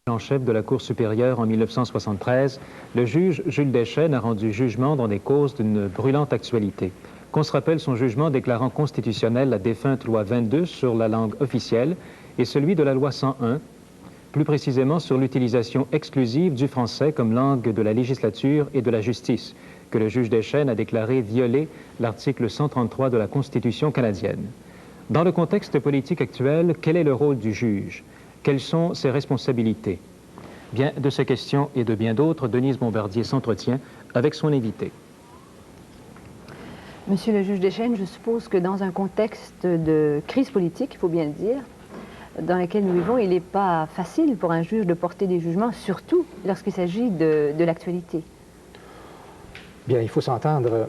En chef de la Cour supérieure en 1973, le juge Jules Deschênes a rendu jugement dans des causes d'une brûlante actualité. Qu'on se rappelle son jugement déclarant constitutionnelle la défunte loi 22 sur la langue officielle et celui de la loi 101, plus précisément sur l'utilisation exclusive du français comme langue de la législature et de la justice, que le juge Deschênes a déclaré violer l'article 133 de la Constitution canadienne. Dans le contexte politique actuel, quel est le rôle du juge? Quelles sont ses responsabilités? Bien, de ces questions et de bien d'autres, Denise Bombardier s'entretient avec son invité. Monsieur le juge Deschênes, je suppose que dans un contexte de crise politique, il faut bien le dire, dans lequel nous vivons, il n'est pas facile pour un juge de porter des jugements, surtout lorsqu'il s'agit de l'actualité. Bien, il faut s'entendre,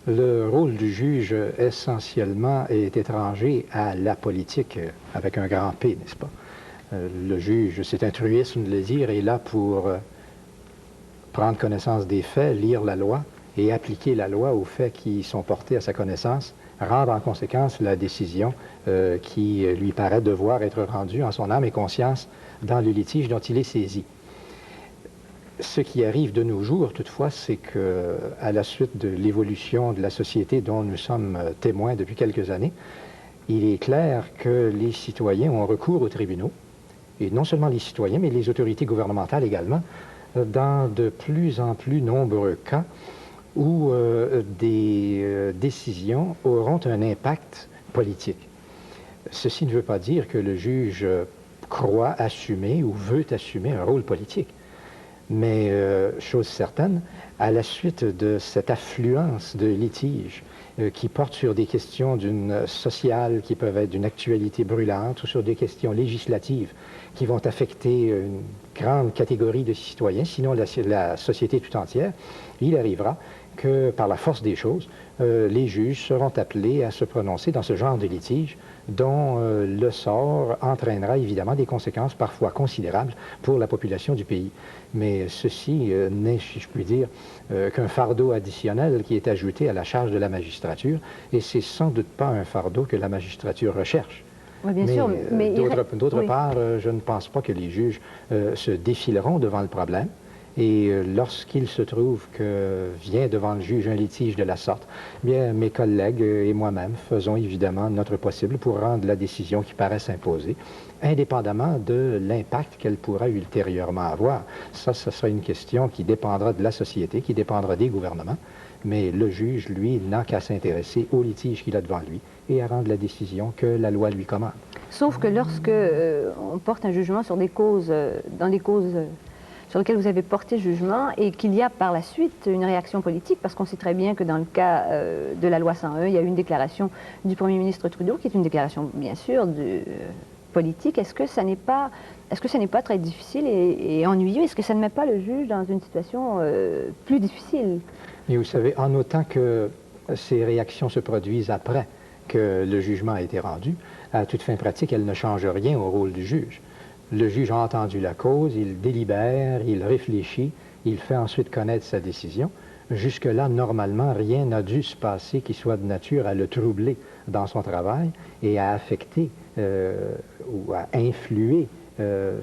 le rôle du juge essentiellement est étranger à la politique, avec un grand P, n'est-ce pas? Le juge, c'est un truisme de le dire, est là pour prendre connaissance des faits, lire la loi et appliquer la loi aux faits qui sont portés à sa connaissance, rendre en conséquence la décision qui lui paraît devoir être rendue en son âme et conscience dans le litige dont il est saisi. Ce qui arrive de nos jours, toutefois, c'est qu'à la suite de l'évolution de la société dont nous sommes témoins depuis quelques années, il est clair que les citoyens ont recours aux tribunaux, et non seulement les citoyens, mais les autorités gouvernementales également, dans de plus en plus nombreux cas où des décisions auront un impact politique. Ceci ne veut pas dire que le juge croit assumer ou veut assumer un rôle politique. Mais, chose certaine, à la suite de cette affluence de litiges qui portent sur des questions sociales qui peuvent être d'une actualité brûlante ou sur des questions législatives qui vont affecter une grande catégorie de citoyens, sinon la société tout entière, il arrivera que, par la force des choses, les juges seront appelés à se prononcer dans ce genre de litige dont le sort entraînera évidemment des conséquences parfois considérables pour la population du pays. Mais ceci n'est, si je puis dire, qu'un fardeau additionnel qui est ajouté à la charge de la magistrature, et c'est sans doute pas un fardeau que la magistrature recherche. Oui, bien sûr, mais d'autre part, je ne pense pas que les juges se défileront devant le problème. Et lorsqu'il se trouve que vient devant le juge un litige de la sorte, bien, mes collègues et moi-même faisons évidemment notre possible pour rendre la décision qui paraît s'imposer, indépendamment de l'impact qu'elle pourra ultérieurement avoir. Ça, ce sera une question qui dépendra de la société, qui dépendra des gouvernements, mais le juge, lui, n'a qu'à s'intéresser au litige qu'il a devant lui et à rendre la décision que la loi lui commande. Sauf que lorsque on porte un jugement sur des causes, dans des causes sur lequel vous avez porté jugement et qu'il y a par la suite une réaction politique, parce qu'on sait très bien que dans le cas de la loi 101, il y a eu une déclaration du premier ministre Trudeau, qui est une déclaration, bien sûr, politique. Est-ce que ça n'est pas très difficile et ennuyeux? Est-ce que ça ne met pas le juge dans une situation plus difficile? Et vous savez, en autant que ces réactions se produisent après que le jugement a été rendu, à toute fin pratique, elles ne changent rien au rôle du juge. Le juge a entendu la cause, il délibère, il réfléchit, il fait ensuite connaître sa décision. Jusque-là, normalement, rien n'a dû se passer qui soit de nature à le troubler dans son travail et à affecter ou à influer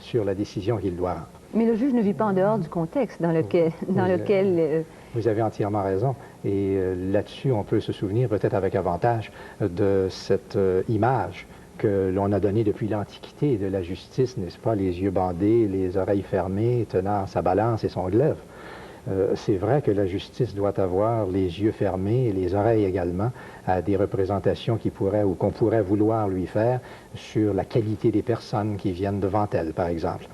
sur la décision qu'il doit rendre. Mais le juge ne vit pas en dehors du contexte dans lequel... Vous avez entièrement raison. Et là-dessus, on peut se souvenir peut-être avec avantage de cette image que l'on a donnée depuis l'Antiquité de la justice, n'est-ce pas, les yeux bandés, les oreilles fermées, tenant sa balance et son glaive. C'est vrai que la justice doit avoir les yeux fermés et les oreilles également à des représentations qu'on pourrait vouloir lui faire sur la qualité des personnes qui viennent devant elle, par exemple.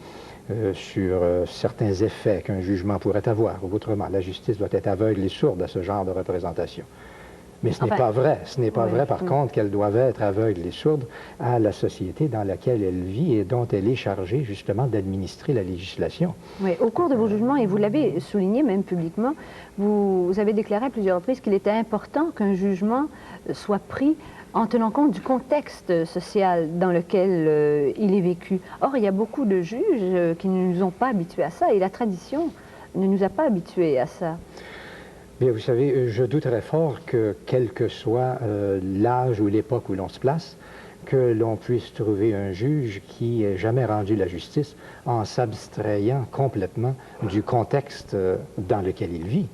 Sur certains effets qu'un jugement pourrait avoir. Autrement, la justice doit être aveugle et sourde à ce genre de représentation. Mais ce n'est pas vrai. Ce n'est pas vrai, par contre, qu'elle doive être aveugle et sourde à la société dans laquelle elle vit et dont elle est chargée, justement, d'administrer la législation. Oui, au cours de vos jugements, et vous l'avez souligné même publiquement, vous avez déclaré à plusieurs reprises qu'il était important qu'un jugement soit pris en tenant compte du contexte social dans lequel il est vécu. Or, il y a beaucoup de juges qui ne nous ont pas habitués à ça, et la tradition ne nous a pas habitués à ça. Bien, vous savez, je douterais fort que, quel que soit l'âge ou l'époque où l'on se place, que l'on puisse trouver un juge qui ait jamais rendu la justice en s'abstrayant complètement du contexte dans lequel il vit.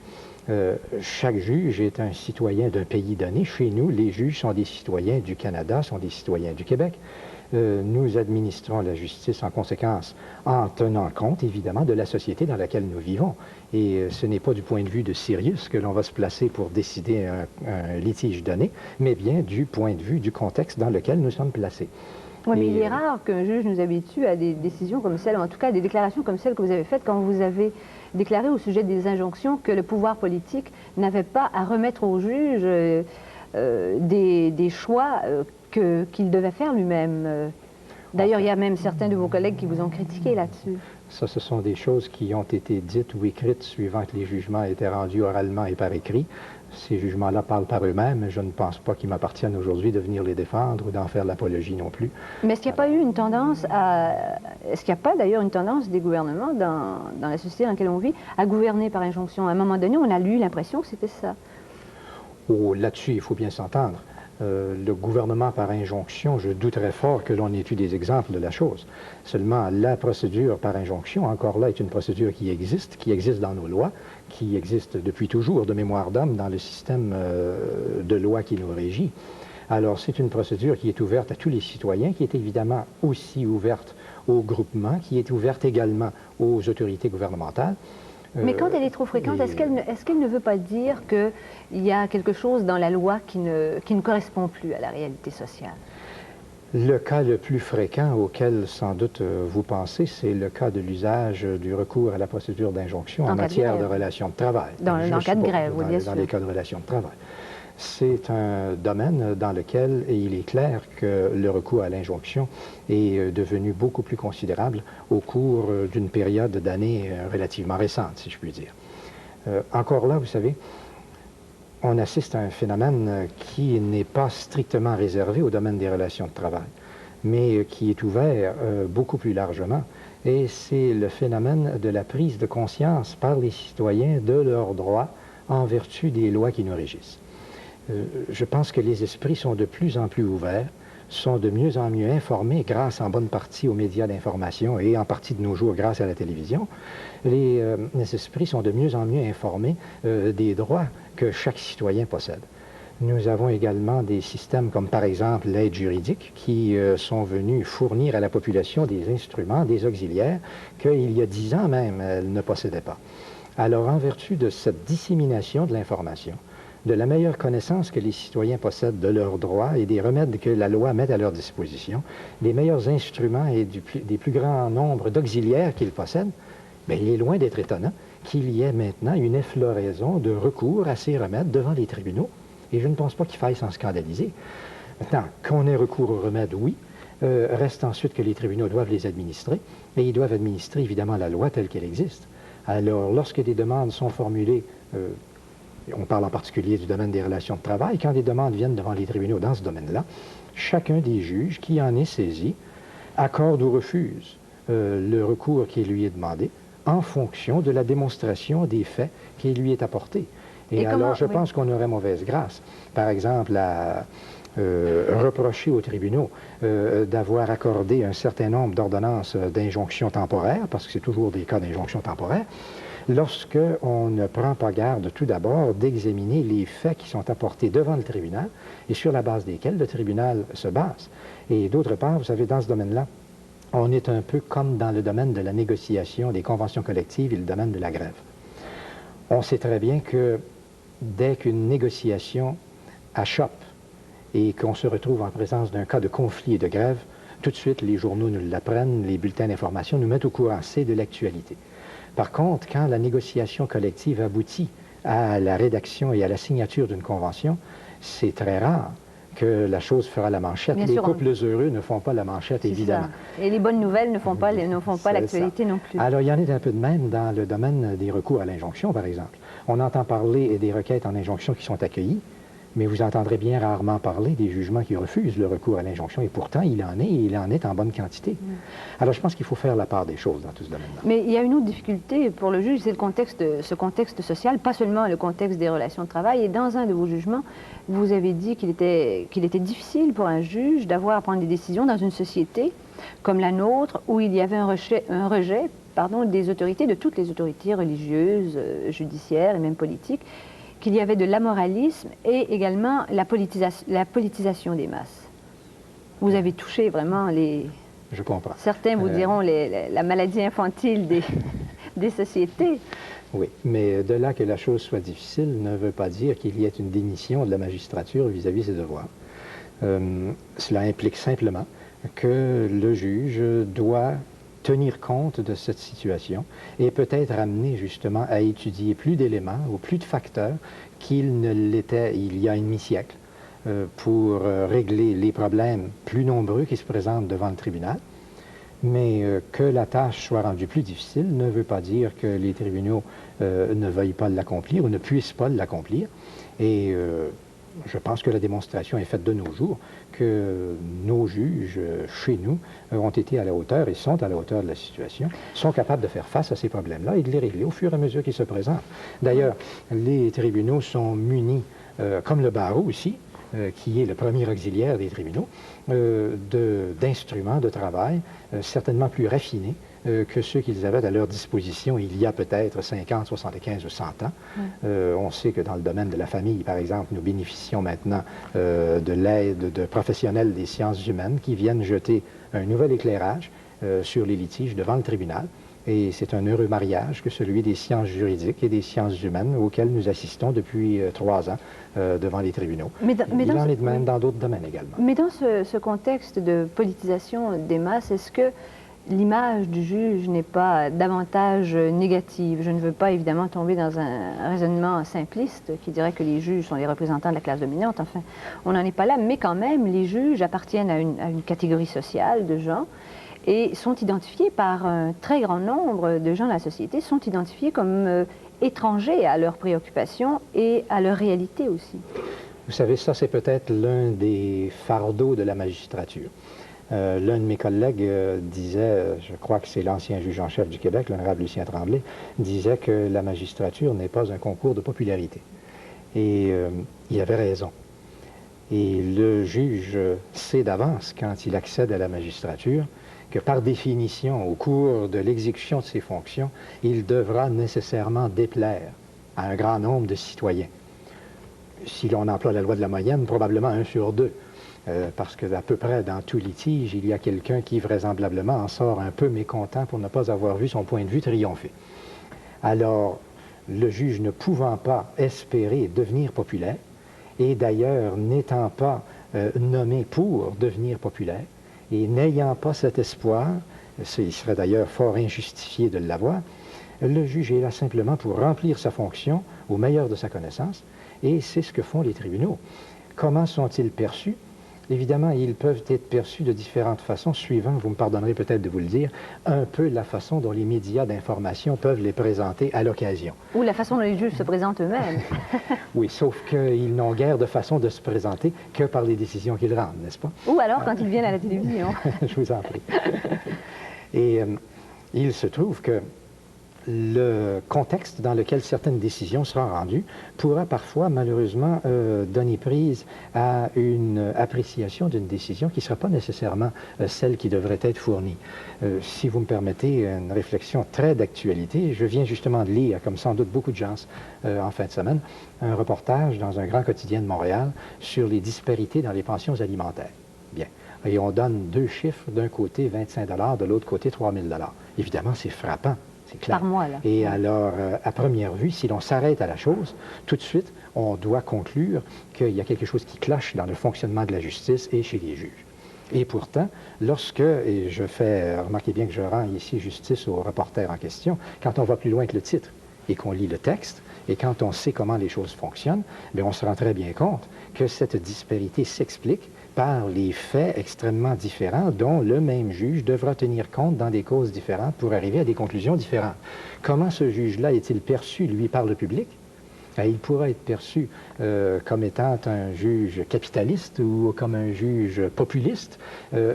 Chaque juge est un citoyen d'un pays donné. Chez nous, les juges sont des citoyens du Canada, sont des citoyens du Québec. Nous administrons la justice en conséquence en tenant compte, évidemment, de la société dans laquelle nous vivons. Et ce n'est pas du point de vue de Sirius que l'on va se placer pour décider un litige donné, mais bien du point de vue du contexte dans lequel nous sommes placés. Oui, mais il est rare qu'un juge nous habitue à des décisions comme celles, ou en tout cas à des déclarations comme celles que vous avez faites quand vous avez déclaré au sujet des injonctions que le pouvoir politique n'avait pas à remettre au juge des choix qu'il devait faire lui-même. D'ailleurs, il y a même certains de vos collègues qui vous ont critiqué là-dessus. Ça, ce sont des choses qui ont été dites ou écrites suivant que les jugements étaient rendus oralement et par écrit. Ces jugements-là parlent par eux-mêmes. Je ne pense pas qu'il m'appartienne aujourd'hui de venir les défendre ou d'en faire l'apologie non plus. Mais est-ce qu'il n'y a pas eu une tendance Est-ce qu'il n'y a pas d'ailleurs une tendance des gouvernements dans la société dans laquelle on vit à gouverner par injonction? À un moment donné, on a eu l'impression que c'était ça. Oh, là-dessus, il faut bien s'entendre. Le gouvernement par injonction, je douterais fort que l'on ait eu des exemples de la chose. Seulement, la procédure par injonction, encore là, est une procédure qui existe dans nos lois, qui existe depuis toujours de mémoire d'homme dans le système de loi qui nous régit. Alors, c'est une procédure qui est ouverte à tous les citoyens, qui est évidemment aussi ouverte aux groupements, qui est ouverte également aux autorités gouvernementales. Mais quand elle est trop fréquente, est-ce qu'elle ne veut pas dire qu'il y a quelque chose dans la loi qui ne correspond plus à la réalité sociale? Le cas le plus fréquent auquel sans doute vous pensez, c'est le cas de l'usage du recours à la procédure d'injonction en matière de relations de travail. Dans le cas de grève, oui, bien sûr. Dans les cas de relations de travail. C'est un domaine dans lequel il est clair que le recours à l'injonction est devenu beaucoup plus considérable au cours d'une période d'années relativement récente, si je puis dire. Encore là, vous savez, on assiste à un phénomène qui n'est pas strictement réservé au domaine des relations de travail, mais qui est ouvert beaucoup plus largement. Et c'est le phénomène de la prise de conscience par les citoyens de leurs droits en vertu des lois qui nous régissent. Je pense que les esprits sont de plus en plus ouverts, sont de mieux en mieux informés grâce en bonne partie aux médias d'information et en partie de nos jours grâce à la télévision. Les esprits sont de mieux en mieux informés des droits que chaque citoyen possède. Nous avons également des systèmes comme par exemple l'aide juridique qui sont venus fournir à la population des instruments, des auxiliaires qu'il y a 10 ans même, elle ne possédait pas. Alors en vertu de cette dissémination de l'information, de la meilleure connaissance que les citoyens possèdent de leurs droits et des remèdes que la loi met à leur disposition, des meilleurs instruments et des plus grands nombres d'auxiliaires qu'ils possèdent, bien, il est loin d'être étonnant qu'il y ait maintenant une effloraison de recours à ces remèdes devant les tribunaux. Et je ne pense pas qu'il faille s'en scandaliser. Maintenant, qu'on ait recours aux remèdes, oui. Reste ensuite que les tribunaux doivent les administrer, et ils doivent administrer évidemment la loi telle qu'elle existe. Alors, lorsque des demandes sont formulées, on parle en particulier du domaine des relations de travail, quand des demandes viennent devant les tribunaux dans ce domaine-là, chacun des juges qui en est saisi accorde ou refuse le recours qui lui est demandé en fonction de la démonstration des faits qui lui est apporté. Et alors, je pense qu'on aurait mauvaise grâce, par exemple, à reprocher aux tribunaux d'avoir accordé un certain nombre d'ordonnances d'injonction temporaire, parce que c'est toujours des cas d'injonction temporaire, lorsqu'on ne prend pas garde tout d'abord d'examiner les faits qui sont apportés devant le tribunal et sur la base desquels le tribunal se base. Et d'autre part, vous savez, dans ce domaine-là, on est un peu comme dans le domaine de la négociation des conventions collectives et le domaine de la grève. On sait très bien que dès qu'une négociation achoppe et qu'on se retrouve en présence d'un cas de conflit et de grève, tout de suite, les journaux nous l'apprennent, les bulletins d'information nous mettent au courant, c'est de l'actualité. Par contre, quand la négociation collective aboutit à la rédaction et à la signature d'une convention, c'est très rare que la chose fera la manchette. Les couples heureux ne font pas la manchette, évidemment. Ça. Et les bonnes nouvelles ne font pas l'actualité non plus. Alors, il y en a un peu de même dans le domaine des recours à l'injonction, par exemple. On entend parler des requêtes en injonction qui sont accueillies, Mais vous entendrez bien rarement parler des jugements qui refusent le recours à l'injonction, et pourtant, il en est en bonne quantité. Alors, je pense qu'il faut faire la part des choses dans tout ce domaine-là. Mais il y a une autre difficulté pour le juge, c'est ce contexte social, pas seulement le contexte des relations de travail. Et dans un de vos jugements, vous avez dit qu'il était difficile pour un juge d'avoir à prendre des décisions dans une société comme la nôtre, où il y avait un rejet des autorités, de toutes les autorités religieuses, judiciaires et même politiques, qu'il y avait de l'amoralisme et également la politisation des masses. Vous avez touché vraiment les... Je comprends. Certains vous diront la maladie infantile des sociétés. Oui, mais de là que la chose soit difficile ne veut pas dire qu'il y ait une démission de la magistrature vis-à-vis de ses devoirs. Cela implique simplement que le juge doit tenir compte de cette situation et peut-être amener justement à étudier plus d'éléments ou plus de facteurs qu'il ne l'était il y a un demi-siècle pour régler les problèmes plus nombreux qui se présentent devant le tribunal. Mais que la tâche soit rendue plus difficile ne veut pas dire que les tribunaux ne veuillent pas l'accomplir ou ne puissent pas l'accomplir. Et je pense que la démonstration est faite de nos jours que nos juges, chez nous, ont été à la hauteur et sont à la hauteur de la situation, sont capables de faire face à ces problèmes-là et de les régler au fur et à mesure qu'ils se présentent. D'ailleurs, les tribunaux sont munis, comme le barreau aussi, qui est le premier auxiliaire des tribunaux, d'instruments de travail certainement plus raffinés que ceux qu'ils avaient à leur disposition il y a peut-être 50, 75 ou 100 ans. On sait que dans le domaine de la famille, par exemple, nous bénéficions maintenant de l'aide de professionnels des sciences humaines qui viennent jeter un nouvel éclairage sur les litiges devant le tribunal. Et c'est un heureux mariage que celui des sciences juridiques et des sciences humaines auxquelles nous assistons depuis 3 ans devant les tribunaux. Il en est de même dans d'autres domaines également. Mais dans ce contexte de politisation des masses, est-ce que l'image du juge n'est pas davantage négative? Je ne veux pas évidemment tomber dans un raisonnement simpliste qui dirait que les juges sont les représentants de la classe dominante. Enfin, on n'en est pas là, mais quand même, les juges appartiennent à une catégorie sociale de gens et sont identifiés par un très grand nombre de gens de la société, sont identifiés comme étrangers à leurs préoccupations et à leur réalité aussi. Vous savez, ça c'est peut-être l'un des fardeaux de la magistrature. L'un de mes collègues disait, je crois que c'est l'ancien juge en chef du Québec, l'honorable Lucien Tremblay, disait que la magistrature n'est pas un concours de popularité. Et il avait raison. Et le juge sait d'avance, quand il accède à la magistrature, que par définition, au cours de l'exécution de ses fonctions, il devra nécessairement déplaire à un grand nombre de citoyens. Si l'on emploie la loi de la moyenne, probablement 1 sur 2. Parce qu'à peu près dans tout litige, il y a quelqu'un qui vraisemblablement en sort un peu mécontent pour ne pas avoir vu son point de vue triompher. Alors, le juge ne pouvant pas espérer devenir populaire, et d'ailleurs n'étant pas nommé pour devenir populaire, et n'ayant pas cet espoir, il serait d'ailleurs fort injustifié de l'avoir, le juge est là simplement pour remplir sa fonction au meilleur de sa connaissance, et c'est ce que font les tribunaux. Comment sont-ils perçus? Évidemment, ils peuvent être perçus de différentes façons, suivant, vous me pardonnerez peut-être de vous le dire, un peu la façon dont les médias d'information peuvent les présenter à l'occasion. Ou la façon dont les juges se présentent eux-mêmes. Oui, sauf qu'ils n'ont guère de façon de se présenter que par les décisions qu'ils rendent, n'est-ce pas? Ou alors quand ils viennent à la télévision. Je vous en prie. Et il se trouve que le contexte dans lequel certaines décisions seront rendues pourra parfois, malheureusement, donner prise à une appréciation d'une décision qui ne sera pas nécessairement celle qui devrait être fournie. Si vous me permettez une réflexion très d'actualité, je viens justement de lire, comme sans doute beaucoup de gens en fin de semaine, un reportage dans un grand quotidien de Montréal sur les disparités dans les pensions alimentaires. Bien. Et on donne 2 chiffres, d'un côté 25 $, de l'autre côté 3 000 $. Évidemment, c'est frappant. C'est clair. Par mois, là. Et alors, à première vue, si l'on s'arrête à la chose, tout de suite, on doit conclure qu'il y a quelque chose qui cloche dans le fonctionnement de la justice et chez les juges. Et pourtant, lorsque, et remarquez bien que je rends ici justice au reporter en question, quand on va plus loin que le titre et qu'on lit le texte, et quand on sait comment les choses fonctionnent, bien, on se rend très bien compte que cette disparité s'explique par les faits extrêmement différents dont le même juge devra tenir compte dans des causes différentes pour arriver à des conclusions différentes. Comment ce juge-là est-il perçu, lui, par le public? il pourra être perçu comme étant un juge capitaliste ou comme un juge populiste,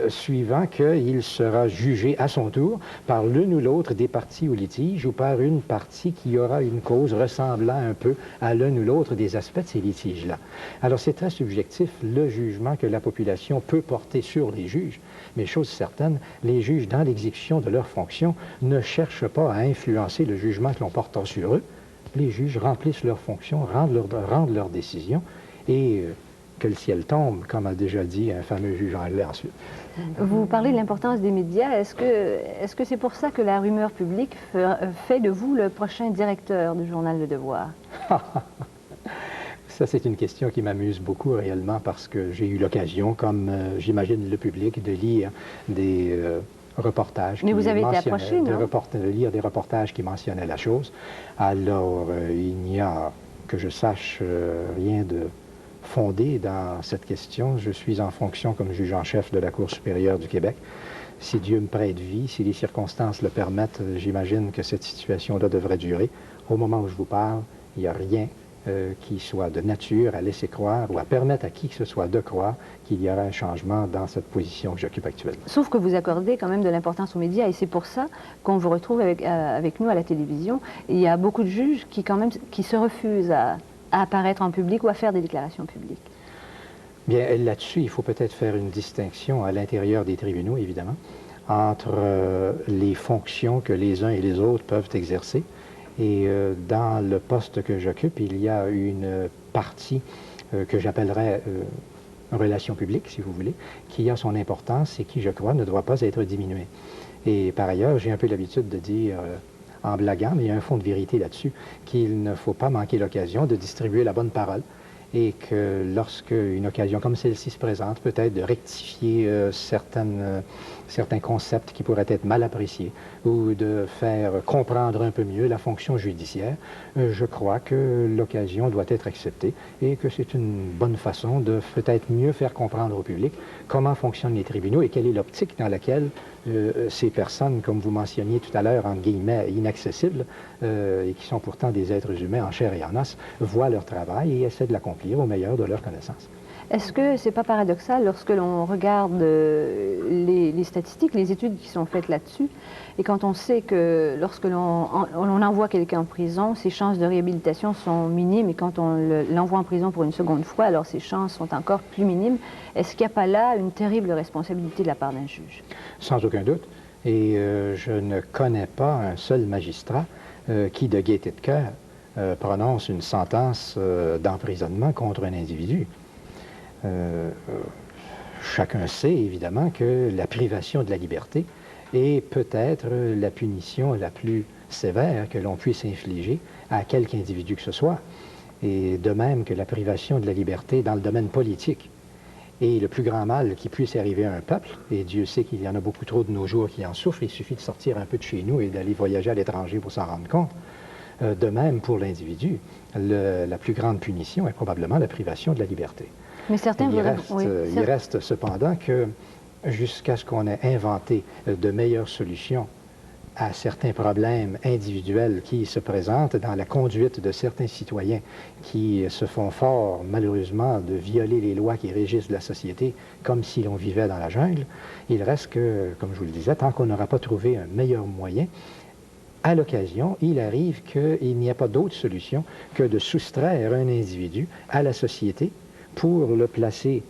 suivant qu'il sera jugé à son tour par l'une ou l'autre des parties au litige ou par une partie qui aura une cause ressemblant un peu à l'un ou l'autre des aspects de ces litiges-là. Alors c'est très subjectif le jugement que la population peut porter sur les juges, mais chose certaine, les juges, dans l'exécution de leurs fonctions, ne cherchent pas à influencer le jugement que l'on porte sur eux. Les juges remplissent leurs fonctions, rendent leurs décisions, et que le ciel tombe, comme a déjà dit un fameux juge anglais ensuite. Vous parlez de l'importance des médias. Est-ce que c'est pour ça que la rumeur publique fait de vous le prochain directeur du journal Le Devoir? Ça, c'est une question qui m'amuse beaucoup réellement parce que j'ai eu l'occasion, comme j'imagine le public, de lire des reportages. Mais vous avez été approché, non? De lire des reportages qui mentionnaient la chose. Alors, il n'y a, que je sache, rien de fondé dans cette question. Je suis en fonction comme juge en chef de la Cour supérieure du Québec. Si Dieu me prête vie, si les circonstances le permettent, j'imagine que cette situation-là devrait durer. Au moment où je vous parle, il n'y a rien qui soit de nature à laisser croire ou à permettre à qui que ce soit de croire qu'il y aura un changement dans cette position que j'occupe actuellement. Sauf que vous accordez quand même de l'importance aux médias et c'est pour ça qu'on vous retrouve avec nous à la télévision. Il y a beaucoup de juges qui se refusent à apparaître en public ou à faire des déclarations publiques. Bien, là-dessus, il faut peut-être faire une distinction à l'intérieur des tribunaux, évidemment, entre les fonctions que les uns et les autres peuvent exercer. Et dans le poste que j'occupe, il y a une partie que j'appellerais relation publique, si vous voulez, qui a son importance et qui, je crois, ne doit pas être diminuée. Et par ailleurs, j'ai un peu l'habitude de dire, en blaguant, mais il y a un fond de vérité là-dessus, qu'il ne faut pas manquer l'occasion de distribuer la bonne parole et que lorsque une occasion comme celle-ci se présente, peut-être de rectifier certains concepts qui pourraient être mal appréciés ou de faire comprendre un peu mieux la fonction judiciaire, je crois que l'occasion doit être acceptée et que c'est une bonne façon de peut-être mieux faire comprendre au public comment fonctionnent les tribunaux et quelle est l'optique dans laquelle ces personnes, comme vous mentionniez tout à l'heure, entre guillemets, inaccessibles, et qui sont pourtant des êtres humains en chair et en os, voient leur travail et essaient de l'accomplir au meilleur de leur connaissance. Est-ce que c'est pas paradoxal lorsque l'on regarde les statistiques, les études qui sont faites là-dessus, et quand on sait que lorsque l'on envoie quelqu'un en prison, ses chances de réhabilitation sont minimes, et quand on l'envoie en prison pour une seconde fois, alors ses chances sont encore plus minimes. Est-ce qu'il n'y a pas là une terrible responsabilité de la part d'un juge? Sans aucun doute. Et je ne connais pas un seul magistrat qui, de gaieté de cœur, prononce une sentence d'emprisonnement contre un individu. Chacun sait évidemment que la privation de la liberté est peut-être la punition la plus sévère que l'on puisse infliger à quelque individu que ce soit. Et de même que la privation de la liberté dans le domaine politique est le plus grand mal qui puisse arriver à un peuple, et Dieu sait qu'il y en a beaucoup trop de nos jours qui en souffrent, il suffit de sortir un peu de chez nous et d'aller voyager à l'étranger pour s'en rendre compte. De même pour l'individu, la plus grande punition est probablement la privation de la liberté. Mais certains il reste cependant que jusqu'à ce qu'on ait inventé de meilleures solutions à certains problèmes individuels qui se présentent dans la conduite de certains citoyens qui se font fort, malheureusement, de violer les lois qui régissent la société comme si l'on vivait dans la jungle, il reste que, comme je vous le disais, tant qu'on n'aura pas trouvé un meilleur moyen, à l'occasion, il arrive qu'il n'y a pas d'autre solution que de soustraire un individu à la société pour le placer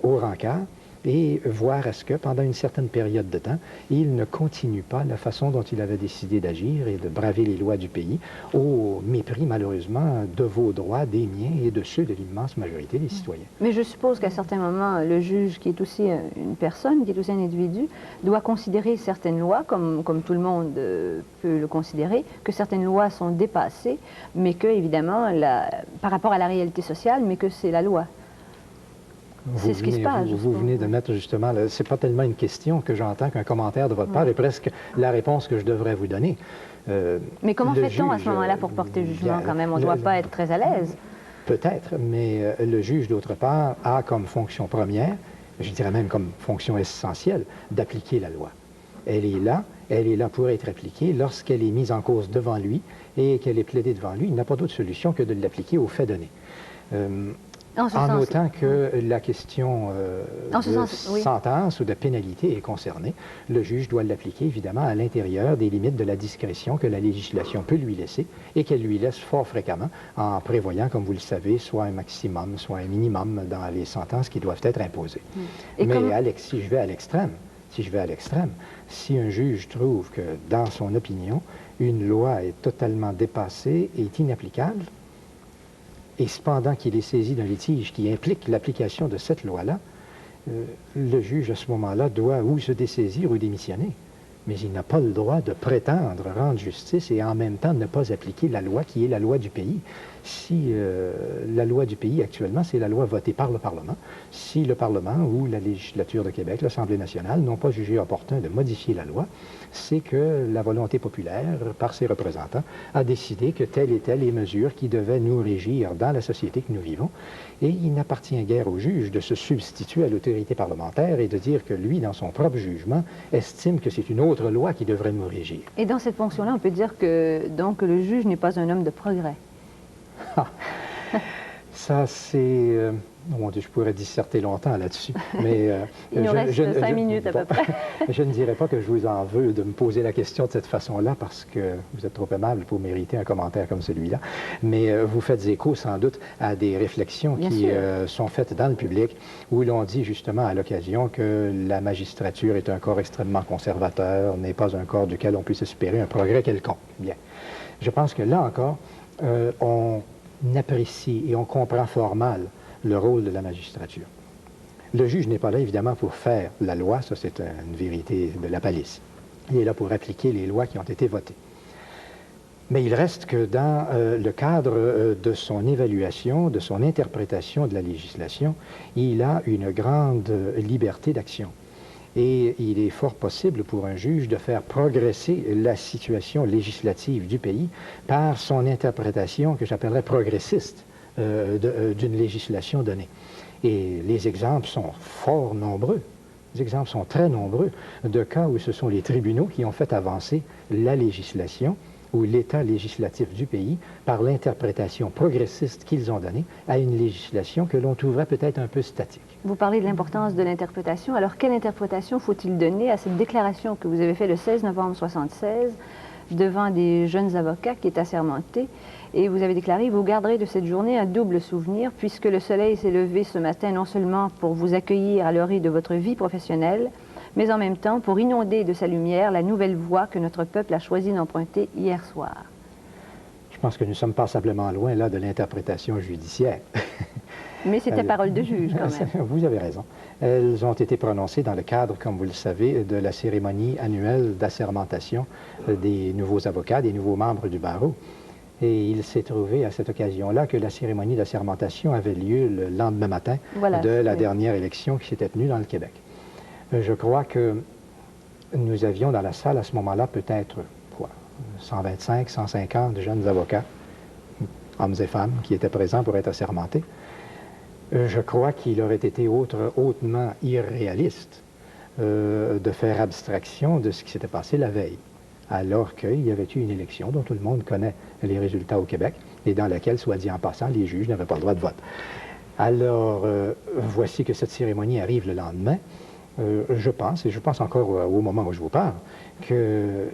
au rencard et voir à ce que, pendant une certaine période de temps, il ne continue pas la façon dont il avait décidé d'agir et de braver les lois du pays, au mépris, malheureusement, de vos droits, des miens et de ceux de l'immense majorité des citoyens. Mais je suppose qu'à certains moments, le juge, qui est aussi une personne, qui est aussi un individu, doit considérer certaines lois, comme tout le monde peut le considérer, que certaines lois sont dépassées, mais que, évidemment, par rapport à la réalité sociale, mais que c'est la loi. C'est ce qui se passe. Vous venez de mettre justement, c'est pas tellement une question que j'entends qu'un commentaire de votre part est presque la réponse que je devrais vous donner. Mais comment fait-on à ce moment-là pour porter jugement quand même? On ne doit pas être très à l'aise. Peut-être, mais le juge, d'autre part, a comme fonction première, je dirais même comme fonction essentielle, d'appliquer la loi. Elle est là pour être appliquée lorsqu'elle est mise en cause devant lui et qu'elle est plaidée devant lui. Il n'a pas d'autre solution que de l'appliquer aux faits donnés. En autant que la question de sentence ou de pénalité est concernée, le juge doit l'appliquer évidemment à l'intérieur des limites de la discrétion que la législation peut lui laisser et qu'elle lui laisse fort fréquemment en prévoyant, comme vous le savez, soit un maximum, soit un minimum dans les sentences qui doivent être imposées. Mais Alex, si je vais à l'extrême, si un juge trouve que, dans son opinion, une loi est totalement dépassée et est inapplicable, et cependant qu'il est saisi d'un litige qui implique l'application de cette loi-là, le juge, à ce moment-là, doit ou se dessaisir ou démissionner. Mais il n'a pas le droit de prétendre rendre justice et en même temps ne pas appliquer la loi qui est la loi du pays. Si la loi du pays actuellement, c'est la loi votée par le Parlement, si le Parlement ou la législature de Québec, l'Assemblée nationale, n'ont pas jugé opportun de modifier la loi, c'est que la volonté populaire, par ses représentants, a décidé que telle et telle est mesure qui devait nous régir dans la société que nous vivons. Et il n'appartient guère au juge de se substituer à l'autorité parlementaire et de dire que lui, dans son propre jugement, estime que c'est une autre loi qui devrait nous régir. Et dans cette fonction-là, on peut dire que donc le juge n'est pas un homme de progrès. Ça, c'est... Mon Dieu, je pourrais disserter longtemps là-dessus, mais... Il nous reste 5 minutes à peu près. Je ne dirais pas que je vous en veux de me poser la question de cette façon-là, parce que vous êtes trop aimable pour mériter un commentaire comme celui-là, mais vous faites écho, sans doute, à des réflexions qui sont faites dans le public, où l'on dit justement à l'occasion que la magistrature est un corps extrêmement conservateur, n'est pas un corps duquel on puisse espérer un progrès quelconque. Bien. Je pense que là encore, on apprécie et on comprend fort mal le rôle de la magistrature. Le juge n'est pas là, évidemment, pour faire la loi, ça c'est une vérité de la palisse. Il est là pour appliquer les lois qui ont été votées. Mais il reste que dans le cadre de son évaluation, de son interprétation de la législation, il a une grande liberté d'action. Et il est fort possible pour un juge de faire progresser la situation législative du pays par son interprétation que j'appellerais progressiste d'une législation donnée. Et les exemples sont fort nombreux. Les exemples sont très nombreux de cas où ce sont les tribunaux qui ont fait avancer la législation ou l'état législatif du pays par l'interprétation progressiste qu'ils ont donnée à une législation que l'on trouverait peut-être un peu statique. Vous parlez de l'importance de l'interprétation. Alors, quelle interprétation faut-il donner à cette déclaration que vous avez faite le 16 novembre 1976 devant des jeunes avocats qui est assermenté? Et vous avez déclaré « Vous garderez de cette journée un double souvenir, puisque le soleil s'est levé ce matin non seulement pour vous accueillir à l'orée de votre vie professionnelle, mais en même temps pour inonder de sa lumière la nouvelle voie que notre peuple a choisi d'emprunter hier soir. » Je pense que nous sommes passablement loin, là, de l'interprétation judiciaire. Mais c'était parole de juge, quand même. Vous avez raison. Elles ont été prononcées dans le cadre, comme vous le savez, de la cérémonie annuelle d'assermentation des nouveaux avocats, des nouveaux membres du barreau. Et il s'est trouvé à cette occasion-là que la cérémonie d'assermentation avait lieu le lendemain matin de la dernière élection qui s'était tenue dans le Québec. Je crois que nous avions dans la salle à ce moment-là peut-être 125, 150 jeunes avocats, hommes et femmes, qui étaient présents pour être assermentés. Je crois qu'il aurait été hautement irréaliste de faire abstraction de ce qui s'était passé la veille, alors qu'il y avait eu une élection dont tout le monde connaît les résultats au Québec et dans laquelle, soit dit en passant, les juges n'avaient pas le droit de vote. Alors, voici que cette cérémonie arrive le lendemain. Je pense, et je pense encore au moment où je vous parle, que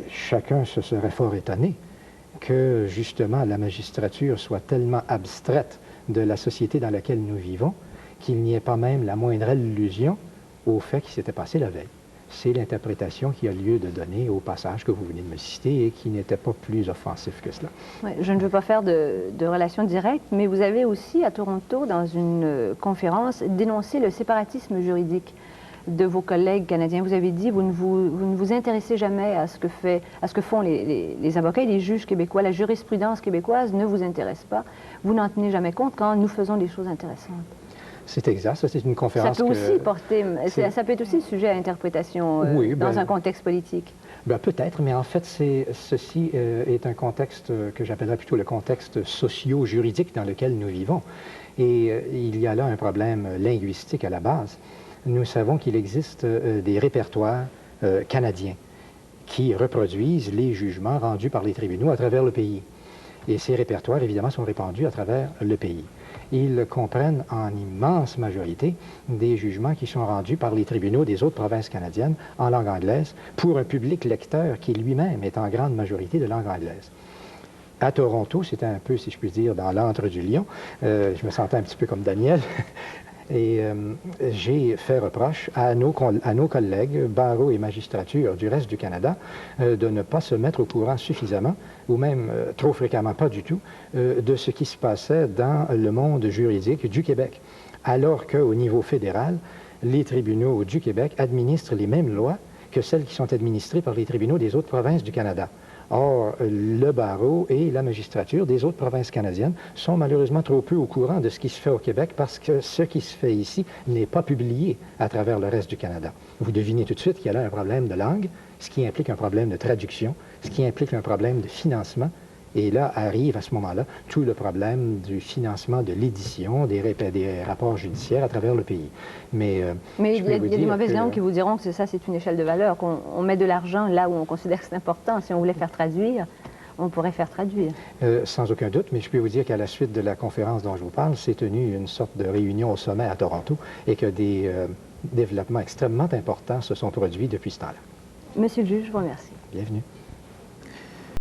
chacun se serait fort étonné que, justement, la magistrature soit tellement abstraite de la société dans laquelle nous vivons qu'il n'y ait pas même la moindre allusion au fait qui s'était passé la veille. C'est l'interprétation qui a lieu de donner au passage que vous venez de me citer et qui n'était pas plus offensif que cela. Ouais, je ne veux pas faire de relation directe, mais vous avez aussi, à Toronto, dans une conférence, dénoncé le séparatisme juridique de vos collègues canadiens. Vous avez dit, vous ne vous intéressez jamais à ce que font les avocats et les juges québécois. La jurisprudence québécoise ne vous intéresse pas. Vous n'en tenez jamais compte quand nous faisons des choses intéressantes. C'est exact. Ça, c'est une conférence ça peut aussi ça peut être aussi sujet à interprétation dans un contexte politique. Peut-être, mais en fait, ceci est un contexte que j'appellerais plutôt le contexte socio-juridique dans lequel nous vivons. Et il y a là un problème linguistique à la base. Nous savons qu'il existe des répertoires canadiens qui reproduisent les jugements rendus par les tribunaux à travers le pays. Et ces répertoires, évidemment, sont répandus à travers le pays. Ils comprennent en immense majorité des jugements qui sont rendus par les tribunaux des autres provinces canadiennes en langue anglaise pour un public lecteur qui lui-même est en grande majorité de langue anglaise. À Toronto, c'était un peu, si je puis dire, dans l'antre du lion. Je me sentais un petit peu comme Daniel. Et j'ai fait reproche à nos collègues, barreaux et magistrature du reste du Canada, de ne pas se mettre au courant suffisamment, ou même trop fréquemment pas du tout, de ce qui se passait dans le monde juridique du Québec. Alors qu'au niveau fédéral, les tribunaux du Québec administrent les mêmes lois que celles qui sont administrées par les tribunaux des autres provinces du Canada. Or, le barreau et la magistrature des autres provinces canadiennes sont malheureusement trop peu au courant de ce qui se fait au Québec parce que ce qui se fait ici n'est pas publié à travers le reste du Canada. Vous devinez tout de suite qu'il y a là un problème de langue, ce qui implique un problème de traduction, ce qui implique un problème de financement. Et là arrive à ce moment-là tout le problème du financement de l'édition des rapports judiciaires à travers le pays. Mais il y a des mauvaises langues qui vous diront que c'est une échelle de valeur, qu'on met de l'argent là où on considère que c'est important. Si on voulait faire traduire, on pourrait faire traduire. Sans aucun doute, mais je peux vous dire qu'à la suite de la conférence dont je vous parle, s'est tenue une sorte de réunion au sommet à Toronto et que des développements extrêmement importants se sont produits depuis ce temps-là. Monsieur le juge, je vous remercie. Bienvenue.